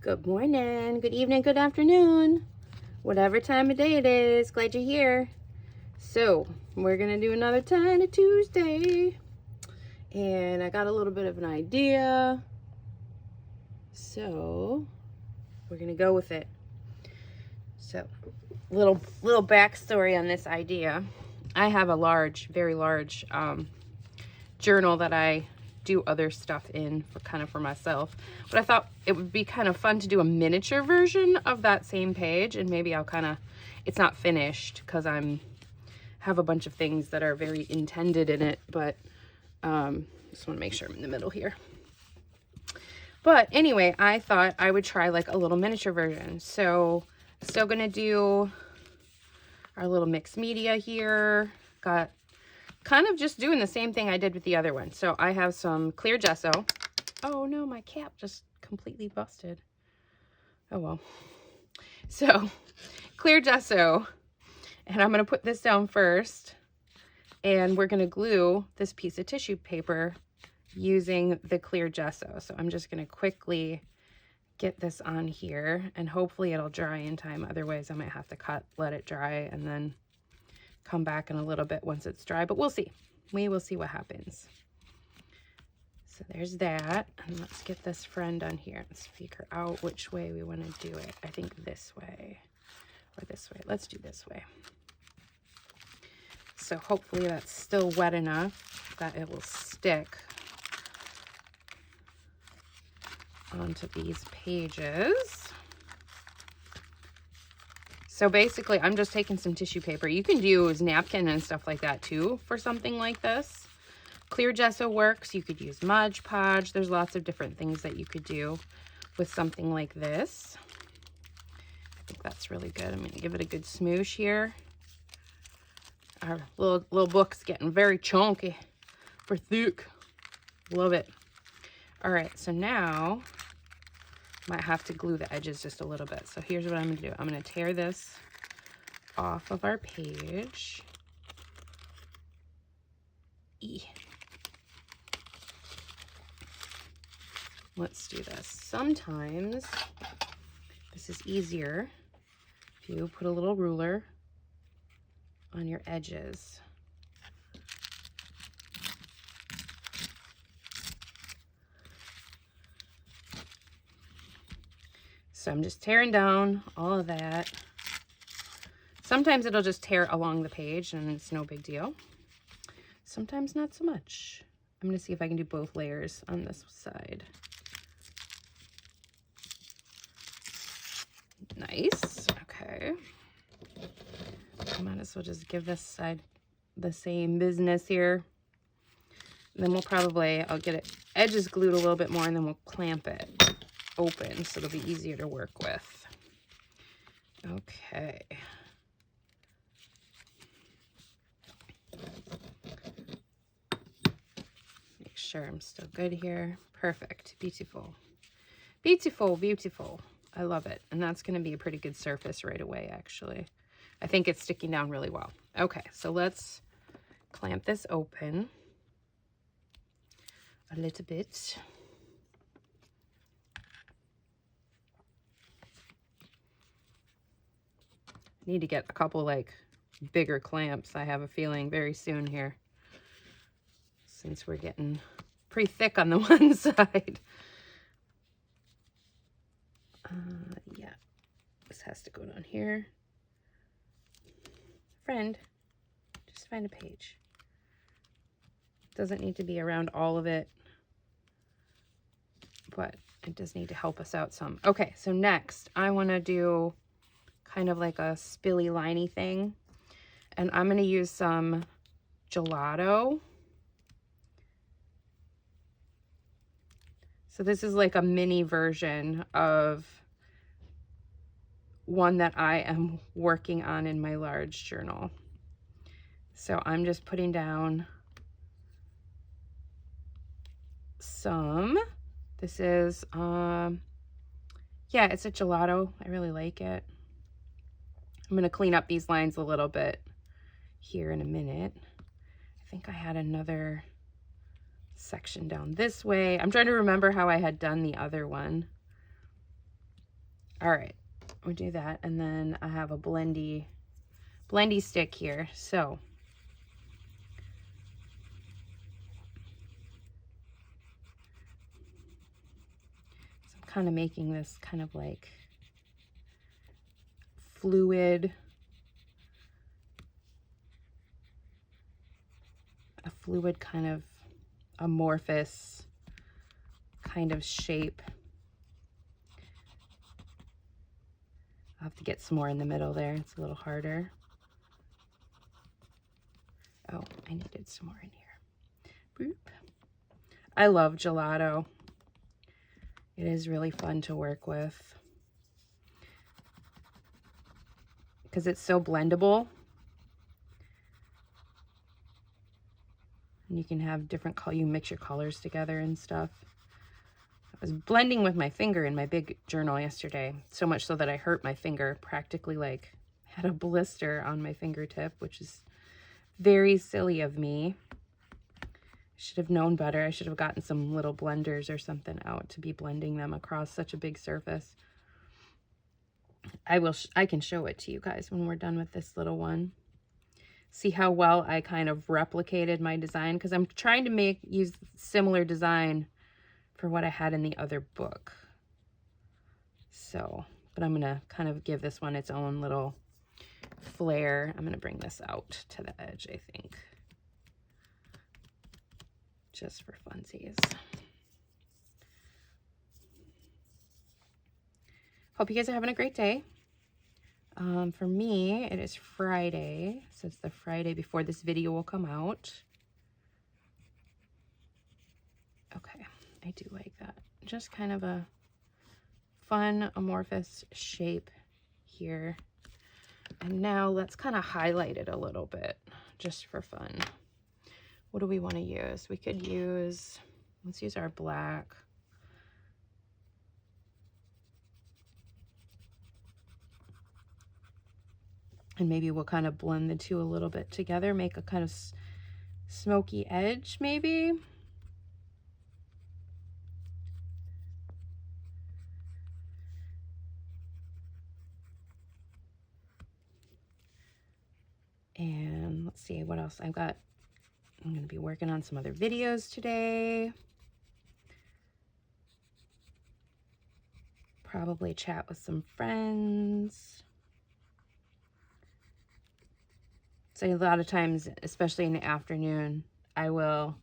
Good morning, good evening, good afternoon, whatever time of day it is. Glad you're here. So we're gonna do another Tiny Tuesday, and I got a little bit of an idea, so we're gonna go with it. So little backstory on this idea. I have a large, very large journal that I do other stuff in for myself, but I thought it would be kind of fun to do a miniature version of that same page, and maybe I'll it's not finished because have a bunch of things that are very intended in it, but just want to make sure I'm in the middle here. But anyway, I thought I would try like a little miniature version. So still gonna do our little mixed media here. Got kind of just doing the same thing I did with the other one. So I have some clear gesso. Oh no, my cap just completely busted. Oh well. So clear gesso, and I'm gonna put this down first, and we're gonna glue this piece of tissue paper using the clear gesso. So I'm just gonna quickly get this on here, and hopefully it'll dry in time. Otherwise I might have to let it dry, and then come back in a little bit once it's dry, but we'll see. We will see what happens. So there's that, and let's get this friend on here. Let's figure out which way we want to do it. I think this way or this way. Let's do this way. So hopefully that's still wet enough that it will stick onto these pages. So basically, I'm just taking some tissue paper. You can use napkin and stuff like that too for something like this. Clear gesso works. You could use Mod Podge. There's lots of different things that you could do with something like this. I think that's really good. I'm going to give it a good smoosh here. Our little book's getting very chunky for thick. Love it. All right, so now might have to glue the edges just a little bit. So here's what I'm gonna do. I'm gonna tear this off of our page. Let's do this. Sometimes this is easier if you put a little ruler on your edges. So I'm just tearing down all of that. Sometimes it'll just tear along the page and it's no big deal. Sometimes not so much. I'm going to see if I can do both layers on this side. Nice. Okay. I might as well just give this side the same business here. And then I'll get it edges glued a little bit more, and then we'll clamp it open so it'll be easier to work with. Okay. Make sure I'm still good here. Perfect. Beautiful. Beautiful, beautiful. I love it. And that's going to be a pretty good surface right away, actually. I think it's sticking down really well. Okay, so let's clamp this open a little bit. Need to get a couple like bigger clamps, I have a feeling, very soon here, since we're getting pretty thick on the one side. Yeah, this has to go down here. Friend, just find a page. Doesn't need to be around all of it, but it does need to help us out some. Okay, so next I want to do kind of like a spilly liney thing, and I'm going to use some gelato. So this is like a mini version of one that I am working on in my large journal. So I'm just putting down some. This is yeah, it's a gelato. I really like it. I'm going to clean up these lines a little bit here in a minute. I think I had another section down this way. I'm trying to remember how I had done the other one. All right, we'll do that. And then I have a blendy stick here. So I'm kind of making this kind of like fluid, a fluid kind of amorphous kind of shape. I'll have to get some more in the middle there. It's a little harder. Oh, I needed some more in here. Boop. I love gelato. It is really fun to work with because it's so blendable. And you can have different color, you mix your colors together and stuff. I was blending with my finger in my big journal yesterday, so much so that I hurt my finger, practically like had a blister on my fingertip, which is very silly of me. I should have known better. I should have gotten some little blenders or something out to be blending them across such a big surface. I can show it to you guys when we're done with this little one. See how well I kind of replicated my design, because I'm trying to use similar design for what I had in the other book. So, but I'm gonna kind of give this one its own little flair. I'm gonna bring this out to the edge, I think, just for funsies. Hope you guys are having a great day. For me, it is Friday, so it's the Friday before this video will come out. Okay, I do like that. Just kind of a fun amorphous shape here. And now let's kind of highlight it a little bit, just for fun. What do we want to use? We could use, let's use our black. And maybe we'll kind of blend the two a little bit together, make a kind of smoky edge maybe. And let's see what else I've got. I'm going to be working on some other videos today. Probably chat with some friends. So a lot of times, especially in the afternoon, I will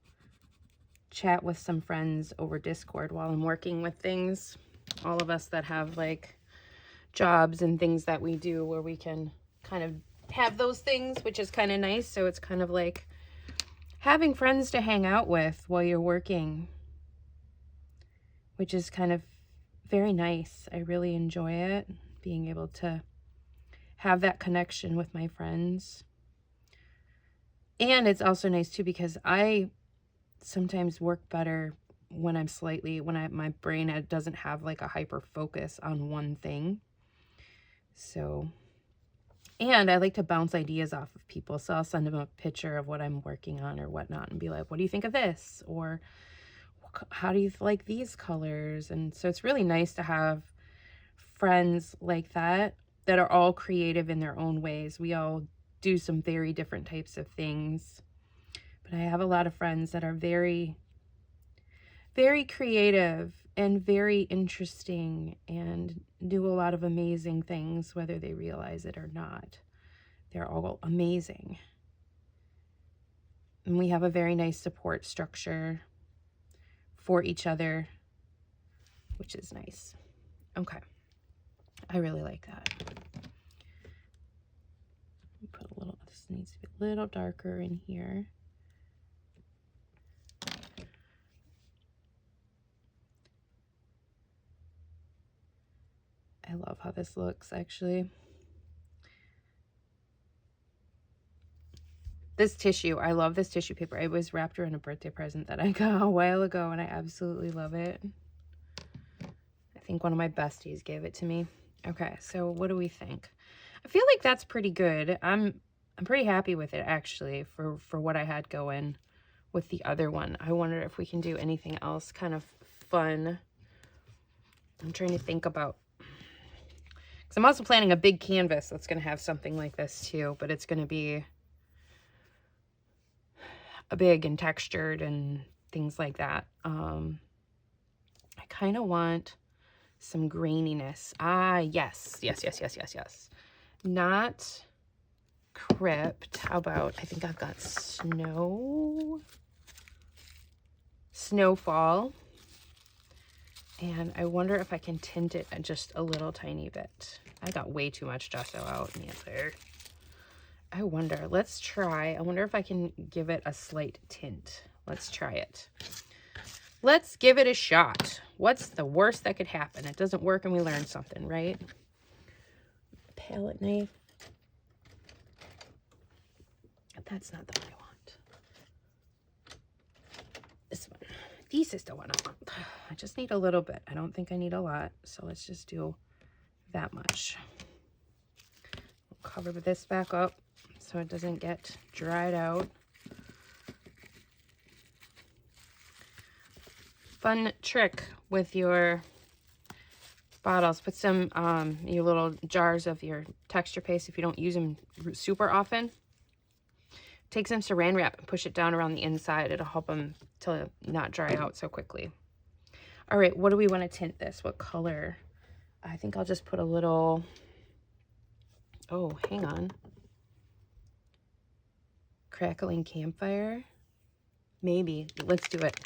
chat with some friends over Discord while I'm working with things. All of us that have like jobs and things that we do where we can kind of have those things, which is kind of nice. So it's kind of like having friends to hang out with while you're working, which is kind of very nice. I really enjoy it, being able to have that connection with my friends. And it's also nice too, because I sometimes work better when I'm my brain doesn't have like a hyper focus on one thing. So, and I like to bounce ideas off of people. So I'll send them a picture of what I'm working on or whatnot and be like, what do you think of this? Or how do you like these colors? And so it's really nice to have friends like that are all creative in their own ways. We all do some very different types of things, but I have a lot of friends that are very, very creative and very interesting and do a lot of amazing things, whether they realize it or not. They're all amazing. And we have a very nice support structure for each other, which is nice. Okay. I really like that. Put a little, this needs to be a little darker in here. I love how this looks, actually. This tissue, I love this tissue paper. I was wrapped around a birthday present that I got a while ago, and I absolutely love it. I think one of my besties gave it to me. Okay, so what do we think? I feel like that's pretty good. I'm pretty happy with it, actually, for what I had going with the other one. I wonder if we can do anything else kind of fun. I'm trying to think about Because I'm also planning a big canvas that's going to have something like this too, but it's going to be big and textured and things like that. I kind of want some graininess. Ah, yes. Not crypt. How about, I think I've got snowfall. And I wonder if I can tint it just a little tiny bit. I got way too much gesso out in there. I wonder, let's try. I wonder if I can give it a slight tint. Let's try it. Let's give it a shot. What's the worst that could happen? It doesn't work and we learn something, right? Palette knife. That's not the one I want. This one. This is the one I want. I just need a little bit. I don't think I need a lot. So let's just do that much. We'll cover this back up so it doesn't get dried out. Fun trick with your bottles. Put some your little jars of your texture paste if you don't use them super often. Take some saran wrap and push it down around the inside. It'll help them to not dry out so quickly. All right, what do we want to tint this? What color? I think I'll just put a little, oh, hang on. Crackling Campfire. Maybe. Let's do it.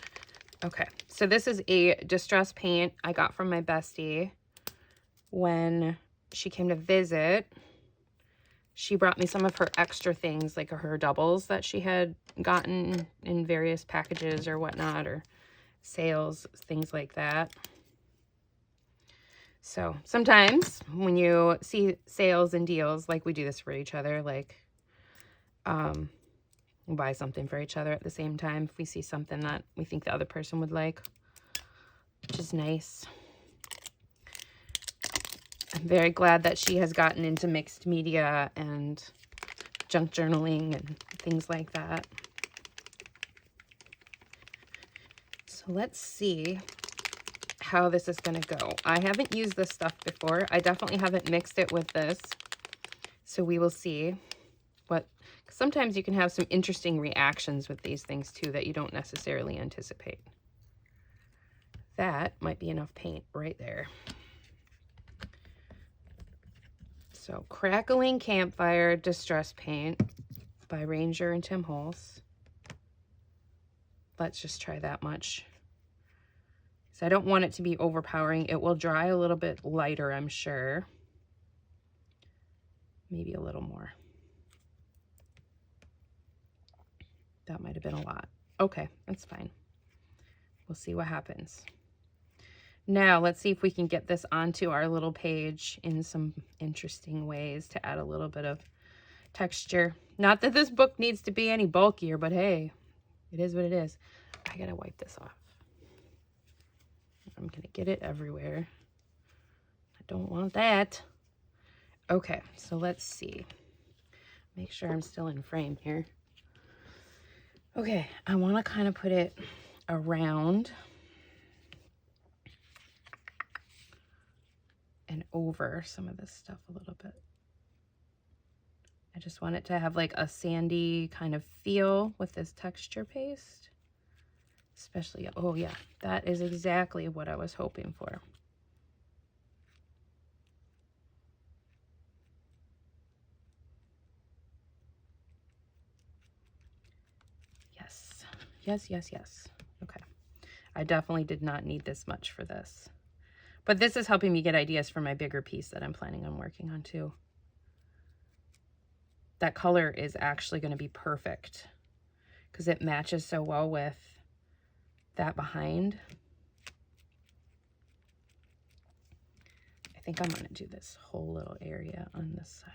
Okay, so this is a distress paint I got from my bestie when she came to visit. She brought me some of her extra things, like her doubles that she had gotten in various packages or whatnot, or sales, things like that. So sometimes when you see sales and deals, like we do this for each other, like we'll buy something for each other at the same time if we see something that we think the other person would like, which is nice. I'm very glad that she has gotten into mixed media and junk journaling and things like that. So let's see how this is going to go. I haven't used this stuff before. I definitely haven't mixed it with this. So we will see what, sometimes you can have some interesting reactions with these things too that you don't necessarily anticipate. That might be enough paint right there. So Crackling Campfire Distress Paint by Ranger and Tim Holtz. Let's just try that much. So I don't want it to be overpowering. It will dry a little bit lighter, I'm sure. Maybe a little more. That might have been a lot. Okay, that's fine. We'll see what happens. Now, let's see if we can get this onto our little page in some interesting ways to add a little bit of texture. Not that this book needs to be any bulkier, but hey, it is what it is. I gotta wipe this off. I'm gonna get it everywhere. I don't want that. Okay, so let's see. Make sure I'm still in frame here. Okay, I want to kind of put it around and over some of this stuff a little bit. I just want it to have like a sandy kind of feel with this texture paste. Especially, oh yeah, that is exactly what I was hoping for. Yes, yes, yes, yes. Okay. I definitely did not need this much for this. But this is helping me get ideas for my bigger piece that I'm planning on working on too. That color is actually going to be perfect because it matches so well with that behind. I think I'm going to do this whole little area on this side.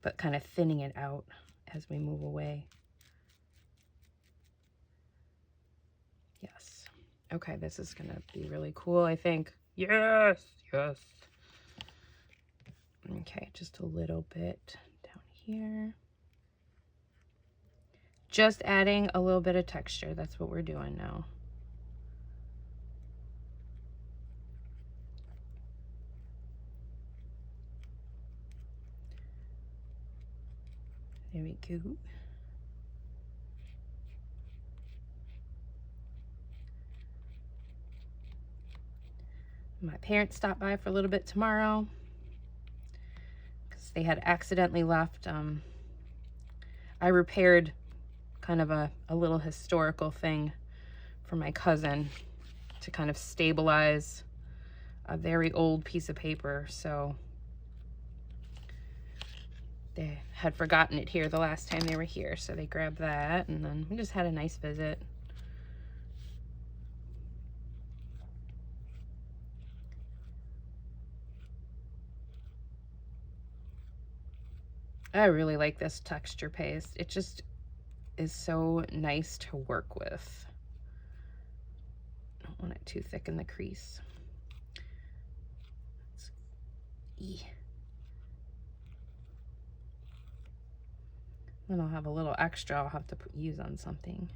But kind of thinning it out as we move away. Yes. Okay, this is going to be really cool, I think. Yes, yes. Okay, just a little bit down here. Just adding a little bit of texture. That's what we're doing now. There we go. My parents stopped by for a little bit tomorrow because they had accidentally left. I repaired kind of a little historical thing for my cousin to kind of stabilize a very old piece of paper. So they had forgotten it here the last time they were here. So they grabbed that, and then we just had a nice visit. I really like this texture paste. It just is so nice to work with. Don't want it too thick in the crease. Then I'll have a little extra I'll have to use on something.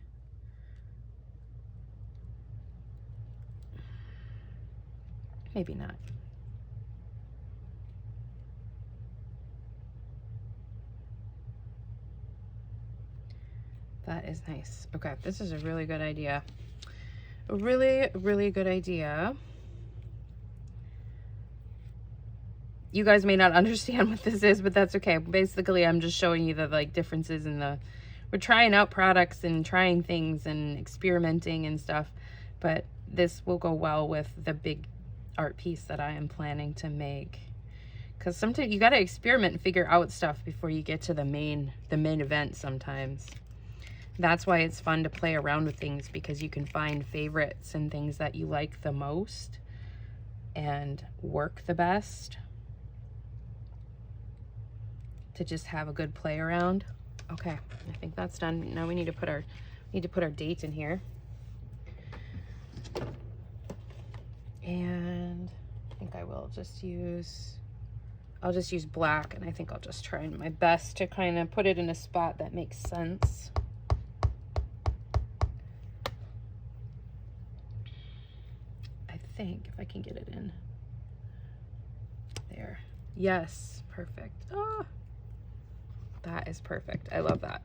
Maybe not. That is nice. Okay, this is a really good idea. A really, really good idea. You guys may not understand what this is, but that's okay. Basically, I'm just showing you the like differences in the, we're trying out products and trying things and experimenting and stuff, but this will go well with the big art piece that I am planning to make. Because sometimes you got to experiment and figure out stuff before you get to the main event sometimes. That's why it's fun to play around with things, because you can find favorites and things that you like the most and work the best to just have a good play around. Okay, I think that's done. Now we need to put our date in here. And I think I will just use, I'll just use black, and I think I'll just try my best to kind of put it in a spot that makes sense. I think if I can get it in there. Yes, perfect. Oh, that is perfect. I love that.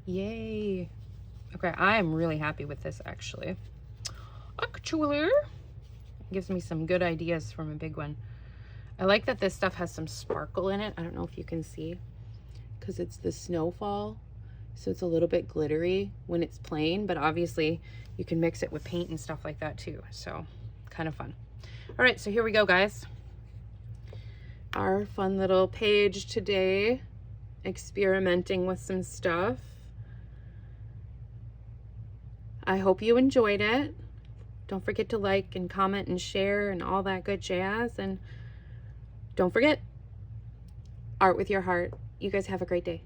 Yay. Okay, I am really happy with this actually. It gives me some good ideas from a big one. I like that this stuff has some sparkle in it. I don't know if you can see, because it's the snowfall, so it's a little bit glittery when it's plain, but obviously you can mix it with paint and stuff like that too, so kind of fun. All right, so here we go, guys. Our fun little page today, experimenting with some stuff. I hope you enjoyed it. Don't forget to like and comment and share and all that good jazz. And don't forget, art with your heart. You guys have a great day.